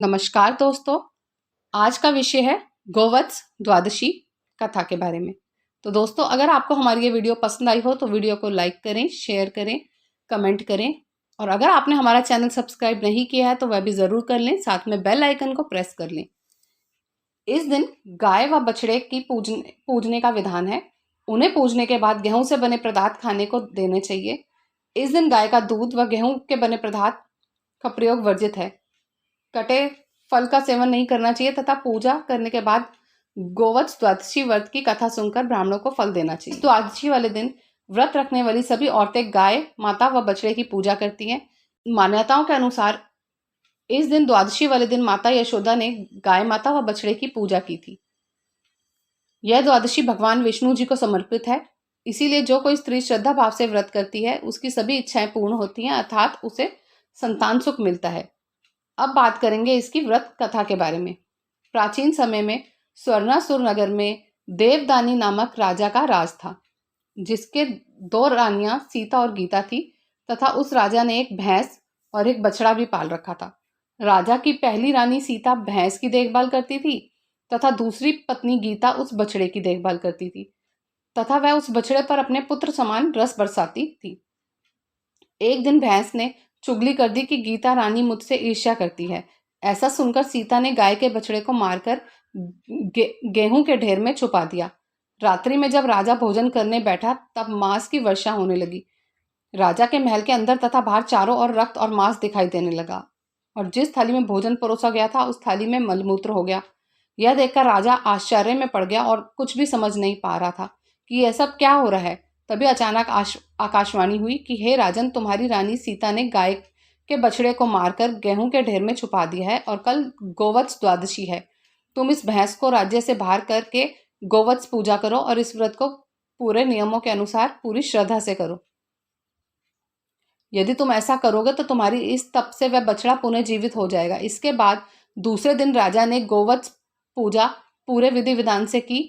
नमस्कार दोस्तों, आज का विषय है गोवत्स द्वादशी कथा के बारे में। तो दोस्तों, अगर आपको हमारी ये वीडियो पसंद आई हो तो वीडियो को लाइक करें, शेयर करें, कमेंट करें और अगर आपने हमारा चैनल सब्सक्राइब नहीं किया है तो वह भी ज़रूर कर लें, साथ में बेल आइकन को प्रेस कर लें। इस दिन गाय व बछड़े की पूजने का विधान है। उन्हें पूजने के बाद गेहूं से बने पदार्थ खाने को देने चाहिए। इस दिन गाय का दूध व गेहूं के बने पदार्थ का प्रयोग वर्जित है। कटे फल का सेवन नहीं करना चाहिए तथा पूजा करने के बाद गोवत्स द्वादशी व्रत की कथा सुनकर ब्राह्मणों को फल देना चाहिए। द्वादशी वाले दिन व्रत रखने वाली सभी औरतें गाय माता व बछड़े की पूजा करती हैं। मान्यताओं के अनुसार इस दिन द्वादशी वाले दिन माता यशोदा ने गाय माता व बछड़े की पूजा की थी। यह द्वादशी भगवान विष्णु जी को समर्पित है, इसीलिए जो कोई स्त्री श्रद्धा भाव से व्रत करती है उसकी सभी इच्छाएं पूर्ण होती हैं, अर्थात उसे संतान सुख मिलता है। अब बात करेंगे इसकी व्रत कथा के बारे में। प्राचीन समय में स्वर्णासुर नगर में देवदानी नामक राजा का राज था, जिसके दो रानियां सीता और गीता थी तथा उस राजा ने एक भैंस और एक बछड़ा भी पाल रखा था। राजा की पहली रानी सीता भैंस की देखभाल करती थी तथा दूसरी पत्नी गीता उस बछड़े की देखभाल करती थी तथा वह उस बछड़े पर अपने पुत्र समान रस बरसाती थी। एक दिन भैंस ने चुगली कर दी कि गीता रानी मुझसे ईर्ष्या करती है। ऐसा सुनकर सीता ने गाय के बछड़े को मारकर गेहूं के ढेर में छुपा दिया। रात्रि में जब राजा भोजन करने बैठा तब मांस की वर्षा होने लगी। राजा के महल के अंदर तथा बाहर चारों ओर रक्त और मांस दिखाई देने लगा और जिस थाली में भोजन परोसा गया था उस थाली में मलमूत्र हो गया। यह देखकर राजा आश्चर्य में पड़ गया और कुछ भी समझ नहीं पा रहा था कि यह सब क्या हो रहा है। तभी अचानक आकाशवाणी हुई कि हे राजन, तुम्हारी रानी सीता ने गाय के बछड़े को मारकर गेहूं के ढेर में छुपा दिया है और कल गोवत्स द्वादशी है। तुम इस भैंस को राज्य से बाहर करके गोवत्स पूजा करो और इस व्रत को पूरे नियमों के अनुसार पूरी श्रद्धा से करो। यदि तुम ऐसा करोगे तो तुम्हारी इस तप से वह बछड़ा पुनः जीवित हो जाएगा। इसके बाद दूसरे दिन राजा ने गोवत्स पूजा पूरे विधि विधान से की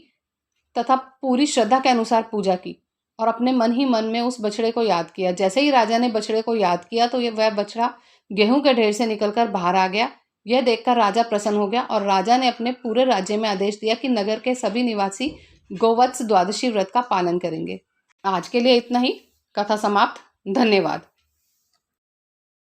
तथा पूरी श्रद्धा के अनुसार पूजा की और अपने मन ही मन में उस बछड़े को याद किया। जैसे ही राजा ने बछड़े को याद किया तो वह बछड़ा गेहूं के ढेर से निकलकर बाहर आ गया। यह देखकर राजा प्रसन्न हो गया और राजा ने अपने पूरे राज्य में आदेश दिया कि नगर के सभी निवासी गोवत्स द्वादशी व्रत का पालन करेंगे। आज के लिए इतना ही। कथा समाप्त। धन्यवाद।